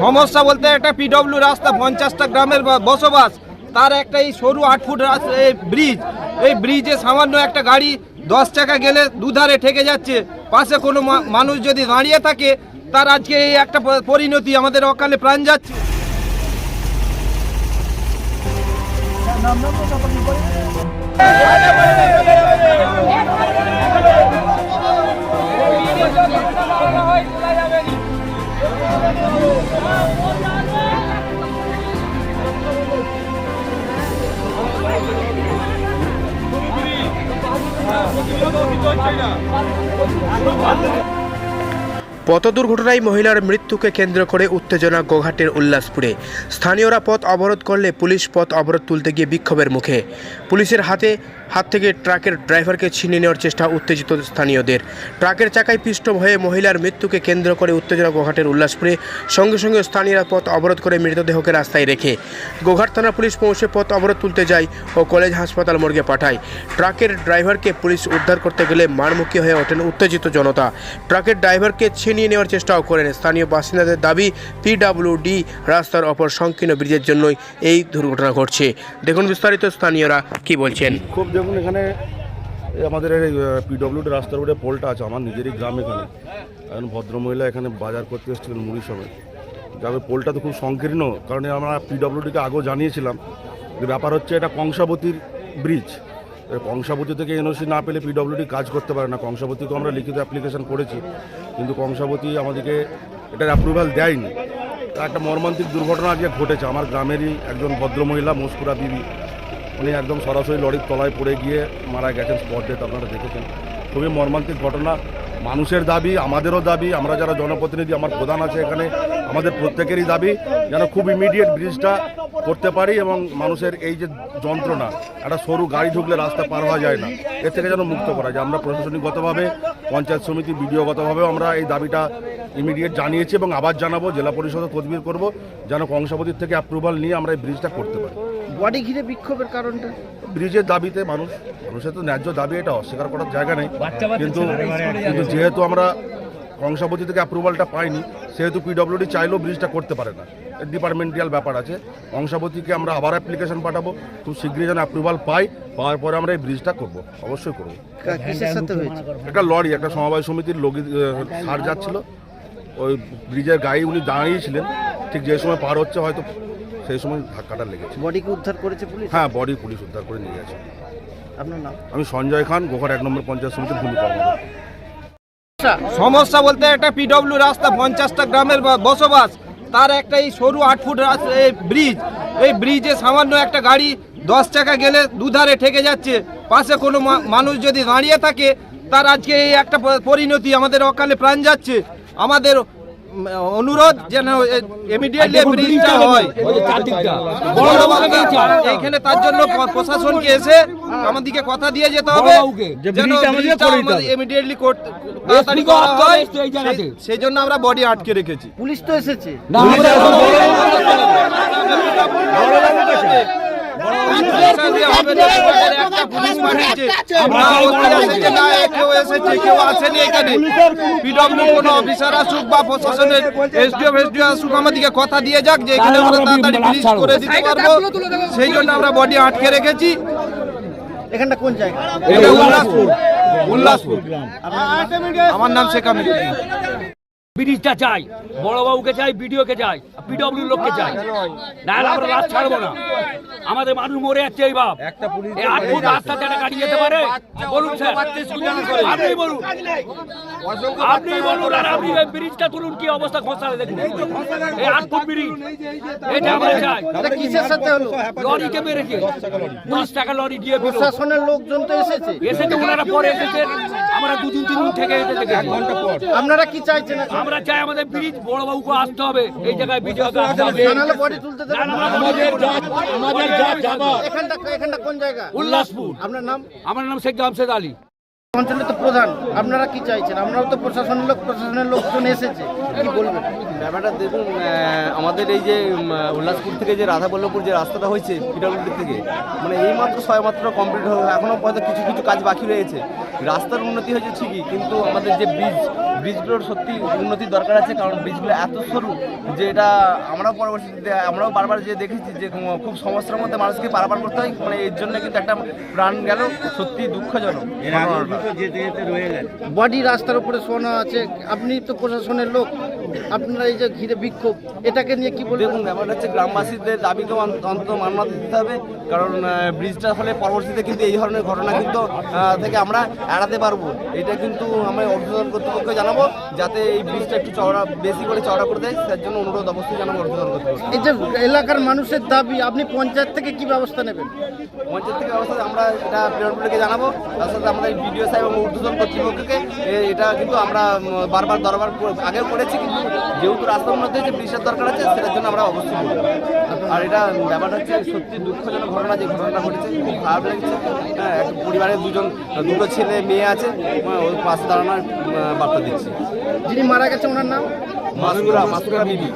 সমস্যা বলতে একটা পিডব্লিউ রাস্তা 50টা গ্রামের বসবাস, তার একটা এই সরু 8 ফুট ব্রিজ, এই ব্রিজে সামান্য একটা গাড়ি 10 চাকা গেলে দুধারে ঠেকে যাচ্ছে। পাশে কোনো মানুষ যদি দাঁড়িয়ে থাকে, তার আজকে এই একটা পরিণতি, আমাদের অকালে প্রাণ যাচ্ছে। পথ দুর্ঘটনায় মহিলার মৃত্যুকে কেন্দ্র করে উত্তেজনা গোঘাটের উল্লাসপুরে। স্থানীয়রা পথ অবরোধ করলে পুলিশ পথ অবরোধ তুলতে গিয়ে বিক্ষোভের মুখে। পুলিশের হাত থেকে ট্রাকের ড্রাইভারকে ছিনিয়ে নেওয়ার চেষ্টা উত্তেজিত স্থানীয়দের। ট্রাকের চাকায় পিষ্ট হয়ে মহিলার মৃত্যুকে কেন্দ্র করে উত্তেজনা গোঘাটের উল্লাসপুরে। সঙ্গে সঙ্গে স্থানীয়রা পথ অবরোধ করে মৃতদেহকে রাস্তায় রেখে গোঘাট থানা পুলিশ পৌঁছে পথ অবরোধ তুলতে যায় ও কলেজ হাসপাতাল মর্গে পাঠায়। ট্রাকের ড্রাইভারকে পুলিশ উদ্ধার করতে গেলে মারমুখী হয়ে ওঠেন উত্তেজিত জনতা। ট্রাকের ড্রাইভারকে ছিনিয়ে নেওয়ার চেষ্টাও করেন। স্থানীয় বাসিন্দাদের দাবি, পিডব্লিউডি রাস্তার ওপর সংকীর্ণ ব্রিজের জন্যই এই দুর্ঘটনা ঘটছে। দেখুন বিস্তারিত স্থানীয়রা কি বলছেন। খুব দেখুন, এখানে আমাদের এই পিডব্লিউডি রাস্তার উপরে পোলটা আছে, আমার নিজেরই গ্রাম। এখানে এখন ভদ্রমহিলা এখানে বাজার করতে এসেছিলেন মুড়ি সমেত। যাবে পোলটা তো খুব সংকীর্ণ, কারণ আমরা পিডব্লিউডিকে আগেও জানিয়েছিলাম যে ব্যাপার হচ্ছে এটা কংসাবতীর ব্রিজ। কংসাবতী থেকে এনওসি না পেলে পিডব্লিউডি কাজ করতে পারে না। কংসাবতীকেও আমরা লিখিত অ্যাপ্লিকেশন করেছি, কিন্তু কংসাবতী আমাদেরকে এটার অ্যাপ্রুভাল দেয়নি। একটা মর্মান্তিক দুর্ঘটনা আজকে ঘটেছে। আমার গ্রামেরই একজন ভদ্রমহিলা মুস্কুরা বিবি, উনি একদম সরাসরি লরির তলায় পড়ে গিয়ে মারা গেছেন, স্পট ডেথ আপনারা দেখেছেন। খুবই মর্মান্তিক ঘটনা। মানুষের দাবি, আমাদেরও দাবি, আমরা যারা জনপ্রতিনিধি, আমার প্রধান আছে এখানে, আমাদের প্রত্যেকেরই দাবি যেন খুব ইমিডিয়েট ব্রিজটা করতে পারি এবং মানুষের এই যে যন্ত্রণা, একটা সরু গাড়ি ঢুকলে রাস্তা পার হওয়া যায় না, এর থেকে যেন মুক্ত করা যায়। আমরা প্রশাসনিকগতভাবে, পঞ্চায়েত সমিতি, বিডিওগতভাবেও আমরা এই দাবিটা ইমিডিয়েট জানিয়েছি এবং আবার জানাবো। জেলা পরিষদে তদবির করব যেন কংসাবতীর থেকে অ্যাপ্রুভাল নিয়ে আমরা এই ব্রিজটা করতে পারি। বডি ঘিরে বিক্ষোভের কারণটা ব্রিজের দাবিতে মানুষের তো ন্যায্য দাবি, এটা অস্বীকার করার জায়গা নেই। কিন্তু যেহেতু আমরা কংসাবতী থেকে অ্যাপ্রুভালটা পাইনি, সেহেতু পিডব্লিউডি চাইলেও ব্রিজটা করতে পারে না। ডিপার্টমেন্টাল ব্যাপার আছে। কংসাবতীকে আমরা আবার অ্যাপ্লিকেশন পাঠাবো, খুব শীঘ্রই যেন অ্যাপ্রুভাল পাওয়ার পরে আমরা এই ব্রিজটা করবো, অবশ্যই করবো। একটা লরি, একটা সমবায় সমিতির লোক সার যাচ্ছিল, ওই ব্রিজের গায়ে উনি দাঁড়িয়েছিলেন, ঠিক যে সময় পার হচ্ছে হয়তো সেই সময় ধাক্কাটা লেগেছে। বডিকে উদ্ধার করেছে পুলিশ? হ্যাঁ, বডি পুলিশ উদ্ধার করে নিয়ে গেছে। আপনার নাম? আমি সঞ্জয় খান, গোঘাট 1 নম্বর পঞ্চায়েত সমিতির ভূমি কর্মকর্তা। সমস্যা বলতে একটা পিডব্লিউ রাস্তা 50টা গ্রামের বসবাস, তার একটা এই সরু 8 ফুট ব্রিজ, এই ব্রিজে সামান্য একটা গাড়ি 10 চাকা গেলে দুধারে ঠেকে যাচ্ছে। পাশে কোনো মানুষ যদি দাঁড়িয়ে থাকে, তার আজকে এই একটা পরিণতি, আমাদের অকালে প্রাণ যাচ্ছে। আমাদের অনুরোধ যেন ইমিডিয়েটলি ব্রিজটা হয়। এইখানে তার জন্য প্রশাসনকে এসে আমাদেরকে কথা দিয়ে যেতে হবে যেন ইমিডিয়েটলি তাড়াতাড়ি করা হয়। সেই জন্য আমরা বডি আটকে রেখেছি। পুলিশ তো এসেছে, কেউ আসেনি এখানে। পিডব্লিউ কোনো অফিসার আসুক বা প্রশাসনের এসডিও আসুক, আমাদেরকে কথা দিয়ে যাক যে এখানে আমরা তাড়াতাড়ি ব্রিজ করে দিতে পারবো। সেই জন্য আমরা বডি আটকে রেখেছি। এখানটা কোন জায়গা? এটা উল্লাসপুর। আমার নাম শেখ আমির। ব্রিজটা চাই, বড়বাবুকে চাই, বিডিওকে চাই, পিডব্লিউ লোককে চাই, না আমরা রাত ছাড়বো না। আমাদের মানুষ মরে যাচ্ছে। এই বাপ এই 8 ফুট রাস্তাতে একটা গাড়ি যেতে পারে? বলুন স্যার, আপনি বলুন, আপনি বলুন। আর আপনি ব্রিজটা তুলুন, কি অবস্থা খসালে দেখুন। এই 8 ফুট ব্রিজ, এটা আমরা চাই। কিসের সাথে হলো? লরিকে মেরেছে, 10 টাকা লরি দিয়ে প্রশাসনের লোকজন তো এসেছে, ওনারা পরে এসেছেন। আমরা 2 দিন 3 দিন থেকে 1 ঘন্টা পর। আপনারা কি চাইছেন? আমরা চাই আমাদের ব্রিজ, বড়বাবুকে আসতে হবে এই জায়গায়, ভিডিওতে আসতে হবে। বডি তুলতে দেবেন? এখানটা কোন জায়গা? উল্লাসপুর। আপনার নাম? আমার নাম শেখ জামশেদ আলী। অঞ্চলের তো প্রধান, আপনারা কি চাইছেন? আমরাও তো প্রশাসনের লোকজন এসেছে, কি বলবেন? ব্যাপারটা দেখুন, আমাদের এই যে উল্লাসপুর থেকে যে রাধাবল্লভপুর যে রাস্তাটা হয়েছে পিডব্লিউডি থেকে, মানে এইমাত্র 6 মাত্র কমপ্লিট হয়ে, এখনও হয়তো কিছু কাজ বাকি রয়েছে। রাস্তার উন্নতি হয়েছে ঠিকই, কিন্তু আমাদের যে ব্রিজ ব্রিজগুলোর সত্যি উন্নতির দরকার আছে, কারণ ব্রিজগুলো এত সরু যে এটা আমরাও বারবার যে দেখেছি যে খুব সমস্যার মধ্যে মানুষকে পারাপার করতে হয়, মানে এর জন্য কিন্তু একটা প্রাণ গেল, সত্যি দুঃখজনক। বডি রাস্তার উপরে শোনা আছে, আপনি তো প্রশাসনের লোক, আপনারা এই যে ঘিরে বিক্ষোভ, এটাকে নিয়ে কি বলবেন? দেখুন, ব্যাপারটা হচ্ছে গ্রামবাসীদের দাবিকে অন্তত মান্যতা দিতে হবে, কারণ ব্রিজটা হলে পরবর্তীতে কিন্তু এই ধরনের ঘটনা কিন্তু থেকে আমরা এড়াতে পারবো। এটা কিন্তু আমরা ঊর্ধ্বতন কর্তৃপক্ষকে জানাবো যাতে এই ব্রিজটা একটু চওড়া, বেশি করে চওড়া করে দেয়, তার জন্য অনুরোধ অবশ্যই জানাবো ঊর্ধ্বতন কর্তৃপক্ষ। এই যে এলাকার মানুষের দাবি, আপনি পঞ্চায়েত থেকে কি ব্যবস্থা নেবেন? পঞ্চায়েত থেকে ব্যবস্থা আমরা এটা পিডব্লিউডিকে জানাবো, তার সাথে আমাদের বিডিও সাহেব এবং ঊর্ধ্বতন কর্তৃপক্ষকে এটা কিন্তু আমরা বারবার দরবার আগেও করেছি, কিন্তু যেহেতু রাস্তার উন্নতি হয়েছে, ব্রিজের দরকার আছে, সেটার জন্য আমরা অবশ্যই বলবো। আর এটা ব্যাপারটা হচ্ছে সত্যি দুঃখজনক ঘটনা, যে ঘটনা ঘটেছে খুব খারাপ লেগেছে। হ্যাঁ, এক পরিবারের দুটো ছেলে মেয়ে আছে, ওর পাশে দাঁড়ানোর বার্তা দিচ্ছি। যিনি মারা গেছে ওনার নাম? মাসুরা বিবি।